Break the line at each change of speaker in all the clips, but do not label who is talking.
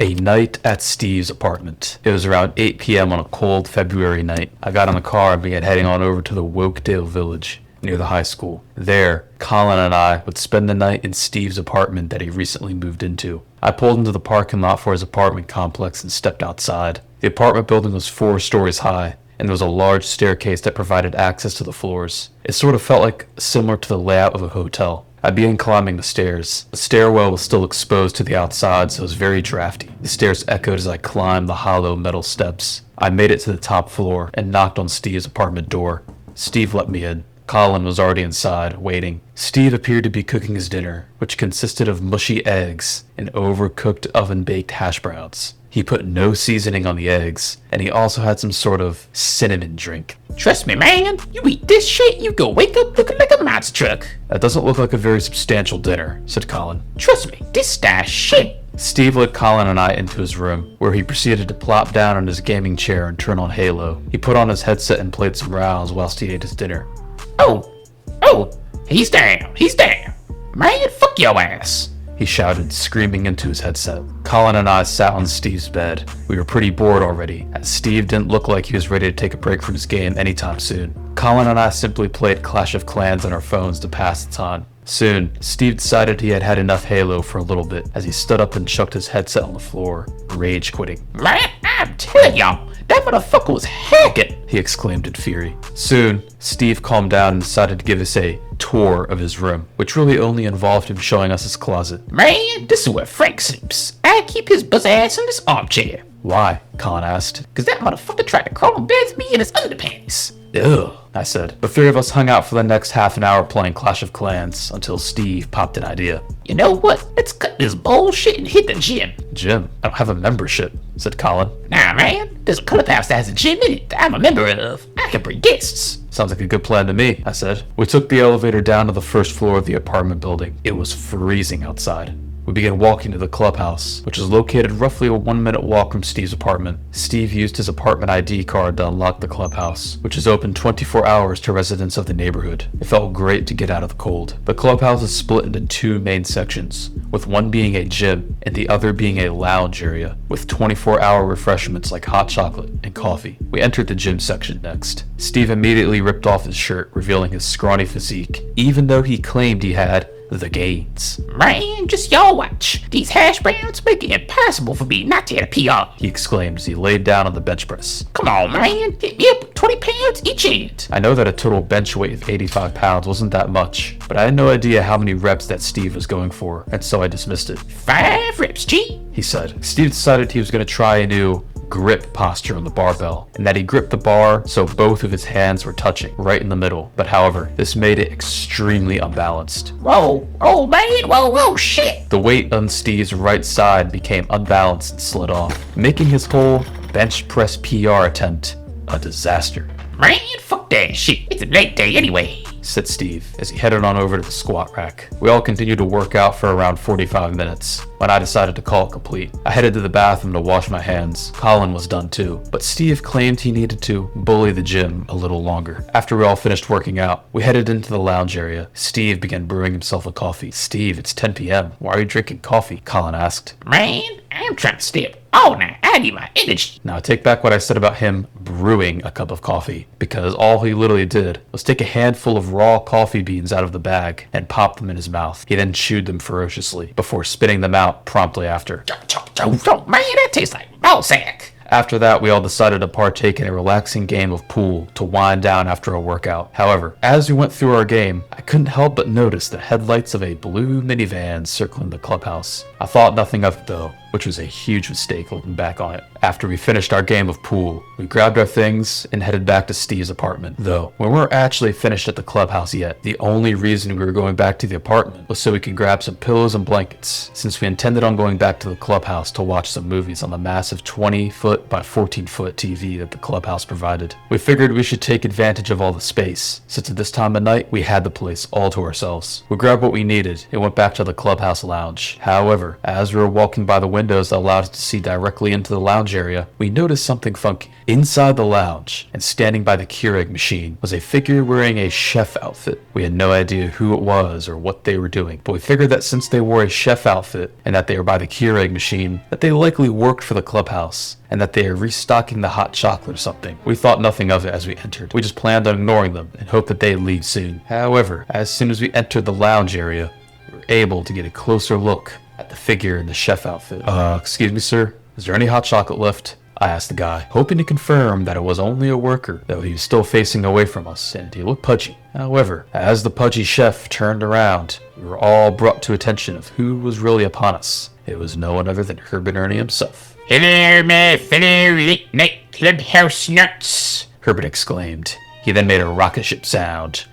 A night at Steve's apartment. It was around 8 p.m. on a cold February night. I got in the car and began heading on over to the Wokedale village near the high school. There, Colin and I would spend the night in Steve's apartment that he recently moved into. I pulled into the parking lot for his apartment complex and stepped outside. The apartment building was 4 stories high, and there was a large staircase that provided access to the floors. It sort of felt like similar to the layout of a hotel. I began climbing the stairs. The stairwell was still exposed to the outside, so it was very drafty. The stairs echoed as I climbed the hollow metal steps. I made it to the top floor and knocked on Steve's apartment door. Steve let me in. Colin was already inside, waiting. Steve appeared to be cooking his dinner, which consisted of mushy eggs and overcooked oven-baked hash browns. He put no seasoning on the eggs, and he also had some sort of cinnamon drink.
Trust me, man. You eat this shit, you go wake up looking like a monster truck.
That doesn't look like a very substantial dinner, said Colin.
Trust me, this style shit.
Steve led Colin and I into his room, where he proceeded to plop down on his gaming chair and turn on Halo. He put on his headset and played some rounds whilst he ate his dinner.
Oh, he's down. Man, fuck your ass.
He shouted, screaming into his headset. Colin and I sat on Steve's bed. We were pretty bored already, as Steve didn't look like he was ready to take a break from his game anytime soon. Colin and I simply played Clash of Clans on our phones to pass the time. Soon, Steve decided he had had enough Halo for a little bit, as he stood up and chucked his headset on the floor, rage quitting.
Man, I'm telling y'all, that motherfucker was hacking,
he exclaimed in fury. Soon, Steve calmed down and decided to give us a tour of his room, which really only involved him showing us his closet.
Man, this is where Frank sleeps. I keep his buzz ass in this armchair.
Why? Colin asked.
Cause that motherfucker tried to crawl on beds me in his underpants.
Ugh, I said. The 3 of us hung out for the next half an hour playing Clash of Clans until Steve popped an idea.
You know what? Let's cut this bullshit and hit the gym.
Gym? I don't have a membership, said Colin.
Nah, man. There's a clubhouse that has a gym in it that I'm a member of. I can bring guests.
Sounds like a good plan to me, I said. We took the elevator down to the first floor of the apartment building. It was freezing outside. We began walking to the clubhouse, which is located roughly a 1-minute walk from Steve's apartment. Steve used his apartment ID card to unlock the clubhouse, which is open 24 hours to residents of the neighborhood. It felt great to get out of the cold. The clubhouse is split into 2 main sections, with one being a gym and the other being a lounge area, with 24-hour refreshments like hot chocolate and coffee. We entered the gym section next. Steve immediately ripped off his shirt, revealing his scrawny physique, even though he claimed he had the gains.
Man, just y'all watch. These hash browns make it impossible for me not to hit a PR,
he exclaimed as he laid down on the bench press.
Come on, man. Hit me up with 20 pounds each end.
I know that a total bench weight of 85 pounds wasn't that much, but I had no idea how many reps that Steve was going for, and so I dismissed it.
5 reps, G,
he said. Steve decided he was going to try a new grip posture on the barbell, and that he gripped the bar so both of his hands were touching right in the middle. But however, this made it extremely unbalanced.
Whoa, oh man, whoa, shit.
The weight on Steve's right side became unbalanced and slid off, making his whole bench press PR attempt a disaster.
Man, fuck that shit. It's a late day anyway,
said Steve as he headed on over to the squat rack. We all continued to work out for around 45 minutes when I decided to call it complete. I headed to the bathroom to wash my hands. Colin was done too, but Steve claimed he needed to bully the gym a little longer. After we all finished working out, we headed into the lounge area. Steve began brewing himself a coffee. Steve, it's 10 p.m. Why are you drinking coffee? Colin asked.
Man, I'm trying to stay up all night. I need my energy.
Now I take back what I said about him brewing a cup of coffee, because all he literally did was take a handful of raw coffee beans out of the bag and pop them in his mouth. He then chewed them ferociously before spitting them out promptly after.
Man, that tastes like ballsack.
After that, we all decided to partake in a relaxing game of pool to wind down after a workout. However, as we went through our game, I couldn't help but notice the headlights of a blue minivan circling the clubhouse. I thought nothing of it though, which was a huge mistake looking back on it. After we finished our game of pool, we grabbed our things and headed back to Steve's apartment. Though, we weren't actually finished at the clubhouse yet. The only reason we were going back to the apartment was so we could grab some pillows and blankets, since we intended on going back to the clubhouse to watch some movies on the massive 20-foot by 14-foot TV that the clubhouse provided. We figured we should take advantage of all the space, since at this time of night, we had the place all to ourselves. We grabbed what we needed and went back to the clubhouse lounge. However, as we were walking by the window, windows that allowed us to see directly into the lounge area, we noticed something funky. Inside the lounge, and standing by the Keurig machine, was a figure wearing a chef outfit. We had no idea who it was or what they were doing, but we figured that since they wore a chef outfit and that they were by the Keurig machine, that they likely worked for the clubhouse, and that they are restocking the hot chocolate or something. We thought nothing of it as we entered. We just planned on ignoring them and hoped that they'd leave soon. However, as soon as we entered the lounge area, we were able to get a closer look at the figure in the chef outfit. Excuse me, sir, is there any hot chocolate left? I asked the guy, hoping to confirm that it was only a worker, though he was still facing away from us, and he looked pudgy. However, as the pudgy chef turned around, we were all brought to attention of who was really upon us. It was no one other than Herbert Ernie himself.
Hello, my fellow late-night clubhouse nuts,
Herbert exclaimed. He then made a rocket ship sound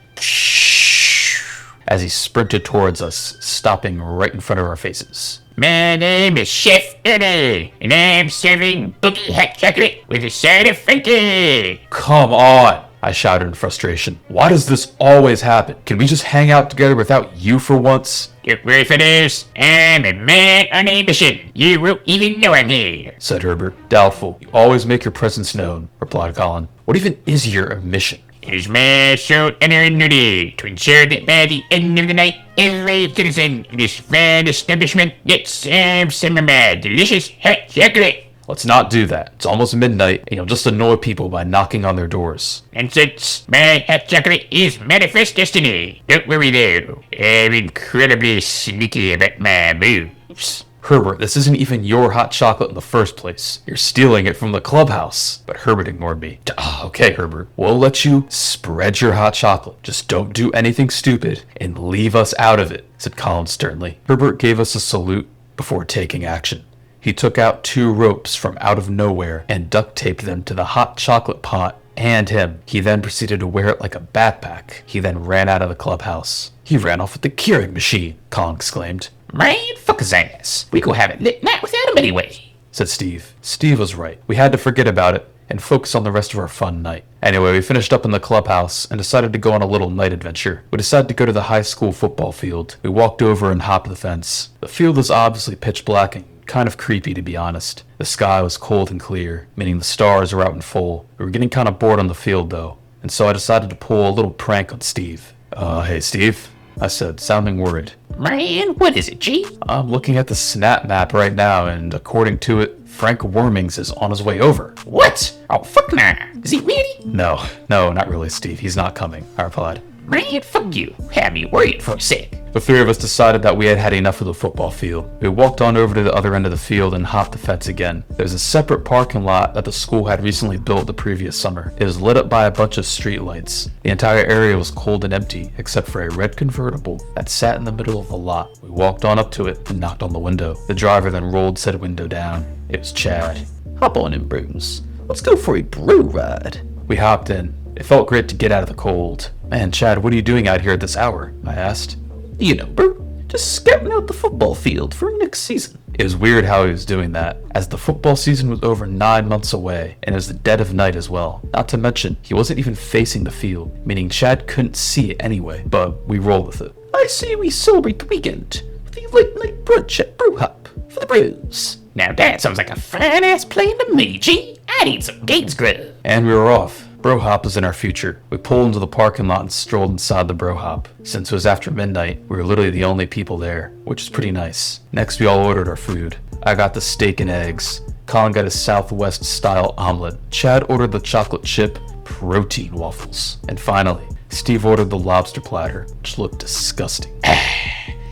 as he sprinted towards us, stopping right in front of our faces.
My name is Chef Ernie, and I'm serving boogie hot chocolate with a side of Frankie.
Come on, I shouted in frustration. Why does this always happen? Can we just hang out together without you for once?
Don't worry for this. I'm a man on a mission. You won't even know I'm here,
said Herbert. Doubtful. You always make your presence known, replied Colin. What even is your mission?
It is my sole honor and duty to ensure that by the end of the night, every citizen in this fine establishment gets some of my delicious hot chocolate.
Let's not do that. It's almost midnight, and you'll just annoy people by knocking on their doors.
And since my hot chocolate is manifest destiny, don't worry though, I'm incredibly sneaky about my moves.
Herbert, this isn't even your hot chocolate in the first place. You're stealing it from the clubhouse. But Herbert ignored me. Okay, Herbert. We'll let you spread your hot chocolate. Just don't do anything stupid and leave us out of it, said Colin sternly. Herbert gave us a salute before taking action. He took out 2 ropes from out of nowhere and duct taped them to the hot chocolate pot and him. He then proceeded to wear it like a backpack. He then ran out of the clubhouse. He ran off with the Keurig machine, Colin exclaimed.
Man, fuck his ass. We go have a lit night without him anyway,
said Steve. Steve was right. We had to forget about it and focus on the rest of our fun night. Anyway, we finished up in the clubhouse and decided to go on a little night adventure. We decided to go to the high school football field. We walked over and hopped the fence. The field was obviously pitch black and kind of creepy, to be honest. The sky was cold and clear, meaning the stars were out in full. We were getting kind of bored on the field though, and so I decided to pull a little prank on Steve. Hey Steve, I said, sounding worried.
Man, what is it, G?
I'm looking at the snap map right now, and according to it, Frank Wormings is on his way over.
What? Oh, fuck nah. Is he really?
No, not really, Steve. He's not coming, I replied.
Man, fuck you. Had me worried for a sec.
The 3 of us decided that we had had enough of the football field. We walked on over to the other end of the field and hopped the fence again. There's a separate parking lot that the school had recently built the previous summer. It was lit up by a bunch of street lights. The entire area was cold and empty, except for a red convertible that sat in the middle of the lot. We walked on up to it and knocked on the window. The driver then rolled said window down. It was Chad.
Hop on in, Bruce. Let's go for a bro ride.
We hopped in. It felt great to get out of the cold. Man, Chad, what are you doing out here at this hour? I asked.
You know, bro, just scouting out the football field for next season.
It was weird how he was doing that, as the football season was over 9 months away, and it was the dead of night as well. Not to mention, he wasn't even facing the field, meaning Chad couldn't see it anyway, but we rolled with it.
I say we celebrate the weekend with a late night brunch at Brew Hop for the bros.
Now that sounds like a fine-ass plan to me, G. I need some Gates grub.
And we were off. Bro Hop is in our future. We pulled into the parking lot and strolled inside the Bro Hop. Since it was after midnight, we were literally the only people there, which is pretty nice. Next, we all ordered our food. I got the steak and eggs. Colin got a Southwest-style omelet. Chad ordered the chocolate chip protein waffles. And finally, Steve ordered the lobster platter, which looked disgusting.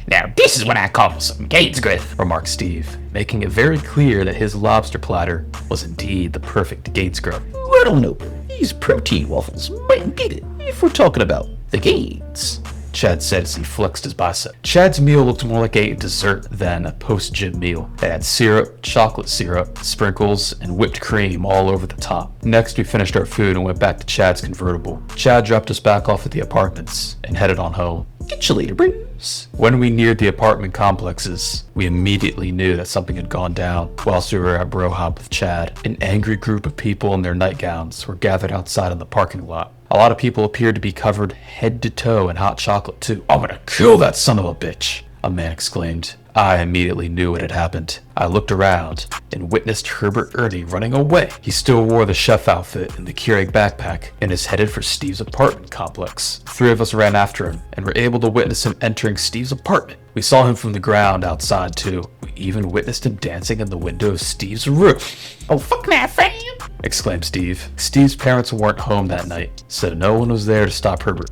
Now this is what I call some Gates grub,
remarked Steve, making it very clear that his lobster platter was indeed the perfect Gates grub.
I don't know, these protein waffles might beat it if we're talking about the Gates,
Chad said as he flexed his bicep. Chad's meal looked more like a dessert than a post-gym meal. It had syrup, chocolate syrup, sprinkles, and whipped cream all over the top. Next, we finished our food and went back to Chad's convertible. Chad dropped us back off at the apartments and headed on home.
Get you later, Bruce.
When we neared the apartment complexes, we immediately knew that something had gone down. Whilst we were at Bro Hop with Chad, an angry group of people in their nightgowns were gathered outside in the parking lot. A lot of people appeared to be covered head to toe in hot chocolate too. I'm gonna kill that son of a bitch, a man exclaimed. I immediately knew what had happened. I looked around and witnessed Herbert Ernie running away. He still wore the chef outfit and the Keurig backpack and is headed for Steve's apartment complex. 3 of us ran after him and were able to witness him entering Steve's apartment. We saw him from the ground outside too. We even witnessed him dancing in the window of Steve's room.
Oh, fuck that, fam!
Exclaimed Steve. Steve's parents weren't home that night, so no one was there to stop Herbert.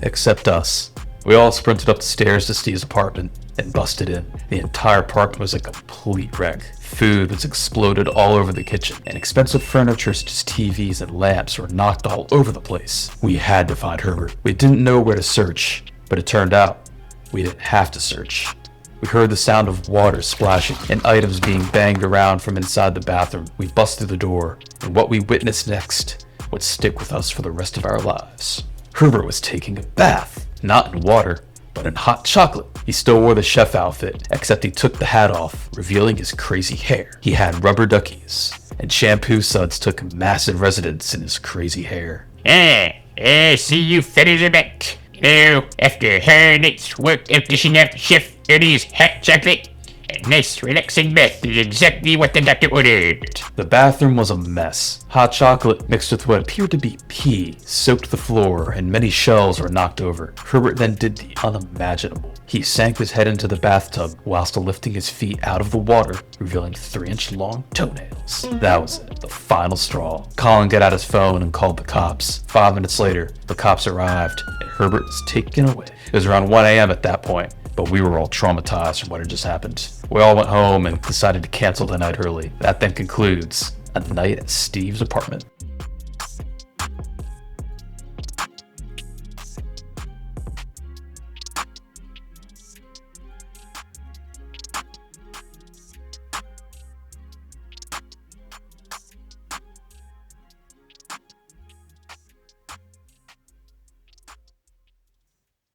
Except us. We all sprinted up the stairs to Steve's apartment and busted in. The entire apartment was a complete wreck. Food was exploded all over the kitchen, and expensive furniture such as TVs and lamps were knocked all over the place. We had to find Herbert. We didn't know where to search, but it turned out we didn't have to search. We heard the sound of water splashing and items being banged around from inside the bathroom. We busted the door, and what we witnessed next would stick with us for the rest of our lives. Herbert was taking a bath, not in water, but in hot chocolate. He still wore the chef outfit, except he took the hat off, revealing his crazy hair. He had rubber duckies, and shampoo suds took massive residence in his crazy hair.
See you fellas are back. After a hard night's work of dishing out Chef Ernie's hot chocolate, a nice relaxing bath is exactly what the doctor ordered.
The bathroom was a mess. Hot chocolate mixed with what appeared to be pee soaked the floor and many shelves were knocked over. Herbert then did the unimaginable. He sank his head into the bathtub whilst lifting his feet out of the water, revealing 3-inch long toenails. That was it, the final straw. Colin got out his phone and called the cops. 5 minutes later, the cops arrived and Herbert was taken away. It was around 1 a.m. at that point, but we were all traumatized from what had just happened. We all went home and decided to cancel the night early. That then concludes a night at Steve's apartment.